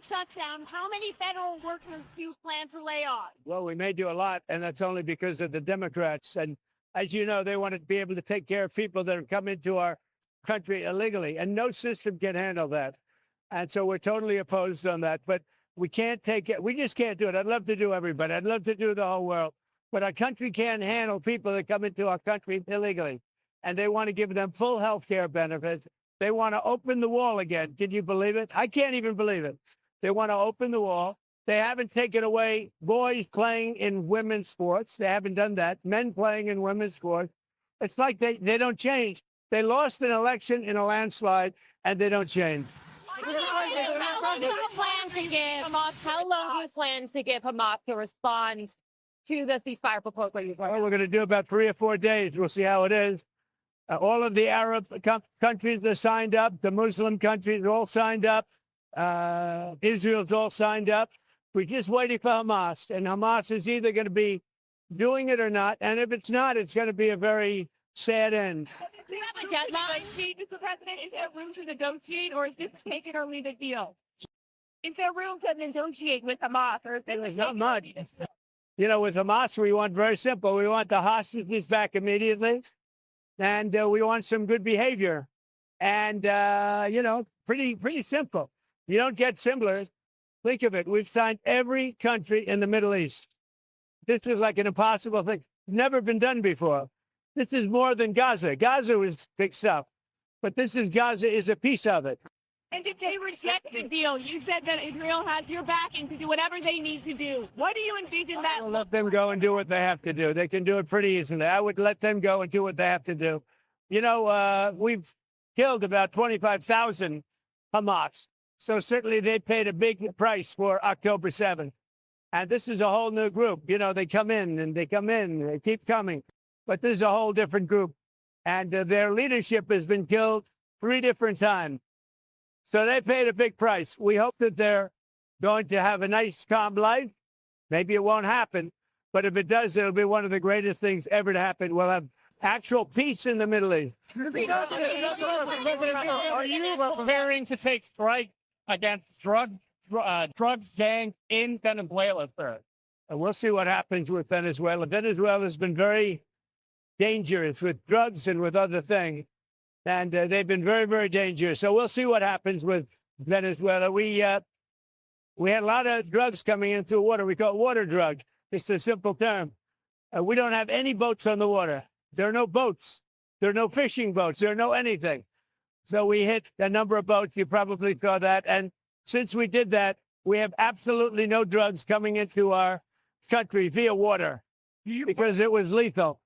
Shutdown. How many federal workers do you plan to lay off? Well, we may do a lot, and that's only because of the Democrats. And as you know, they want to be able to take care of people that have come into our country illegally, and no system can handle that. And so we're totally opposed on that. But we can't take it. We just can't do it. I'd love to do everybody. I'd love to do the whole world. But our country can't handle people that come into our country illegally. And they want to give them full health care benefits. They want to open the wall again. Can you believe it? I can't even believe it. They want to open the wall. They haven't taken away boys playing in women's sports. They haven't done that. Men playing in women's sports. It's like they don't change. They lost an election in a landslide, and they don't change. How long do you plan to give Hamas to respond to the ceasefire proposal? Well, we're going to do about 3 or 4 days. We'll see how it is. All of the Arab countries are signed up. The Muslim countries are all signed up. Israel's all signed up. We're just waiting for Hamas. And Hamas is either going to be doing it or not. And if it's not, it's going to be a very sad end. Do you have a deadline? Mr. President, is there room to negotiate, or is this take it or leave it deal? Is there room to negotiate with Hamas? Or is there's not much. You know, with Hamas, we want very simple. We want the hostages back immediately. And we want some good behavior. And, you know, pretty simple. You don't get simpler. Think of it. We've signed every country in the Middle East. This is like an impossible thing. Never been done before. This is more than Gaza. Gaza was big stuff. But Gaza is a piece of it. And if they reject the deal, you said that Israel has your backing to do whatever they need to do. What do you envision that? I'll let them go and do what they have to do. They can do it pretty easily. I would let them go and do what they have to do. You know, we've killed about 25,000 Hamas. So certainly they paid a big price for October 7th. And this is a whole new group. You know, they come in and they come in, they keep coming. But this is a whole different group. And their leadership has been killed 3 different times. So they paid a big price. We hope that they're going to have a nice, calm life. Maybe it won't happen. But if it does, it'll be one of the greatest things ever to happen. We'll have actual peace in the Middle East. Are you preparing to take strike against drug gangs in Venezuela, sir? And we'll see what happens with Venezuela. Venezuela has been very dangerous with drugs and with other things. And they've been very, very dangerous. So we'll see what happens with Venezuela. We had a lot of drugs coming into the water. We call it water drugs. It's a simple term. We don't have any boats on the water. There are no boats. There are no fishing boats. There are no anything. So we hit a number of boats. You probably saw that. And since we did that, we have absolutely no drugs coming into our country via water because it was lethal.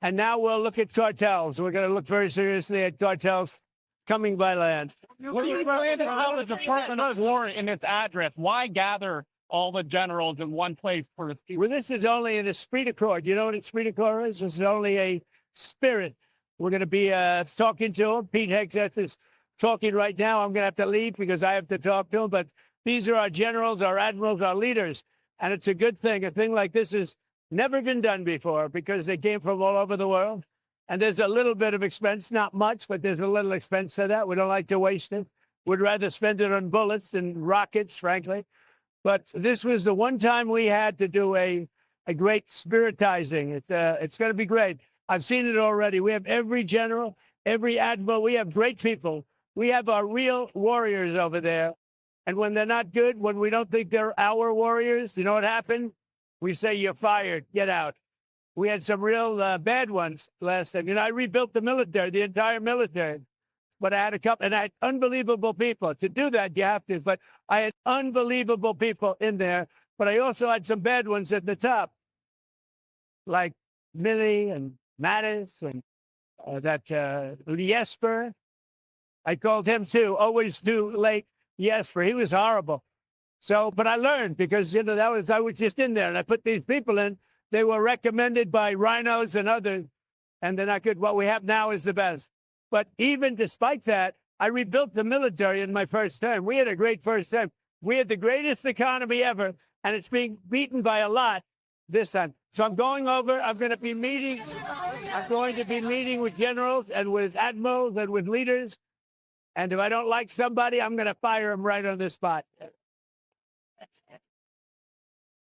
And now we'll look at cartels. We're going to look very seriously at cartels coming by land. What do you plan to tell the Department of War in its address? Why gather all the generals in one place for a speech? Well, this is only an esprit de corps. You know what esprit de corps is? This is only a spirit. We're going to be talking to him. Pete Hegseth is talking right now. I'm going to have to leave because I have to talk to him. But these are our generals, our admirals, our leaders. And it's a good thing. A thing like this has never been done before because they came from all over the world. And there's a little bit of expense, not much, but there's a little expense to that. We don't like to waste it. We'd rather spend it on bullets than rockets, frankly. But this was the one time we had to do a great spiritizing. It's going to be great. I've seen it already. We have every general, every admiral. We have great people. We have our real warriors over there. And when they're not good, when we don't think they're our warriors, you know what happened? We say, you're fired, get out. We had some real bad ones last time. You know, I rebuilt the military, the entire military. But I had a couple, and I had unbelievable people. To do that, you have to. But I had unbelievable people in there. But I also had some bad ones at the top, like Milley and Mattis and that Jesper. I called him too, always too late Jesper. He was horrible. So, but I learned because, you know, I was just in there and I put these people in. They were recommended by rhinos and others, and they're not good. What we have now is the best. But even despite that, I rebuilt the military in my first term. We had a great first term. We had the greatest economy ever, and it's being beaten by a lot this time. So I'm going over. I'm going to be meeting. I'm going to be meeting with generals and with admirals and with leaders. And if I don't like somebody, I'm going to fire him right on the spot.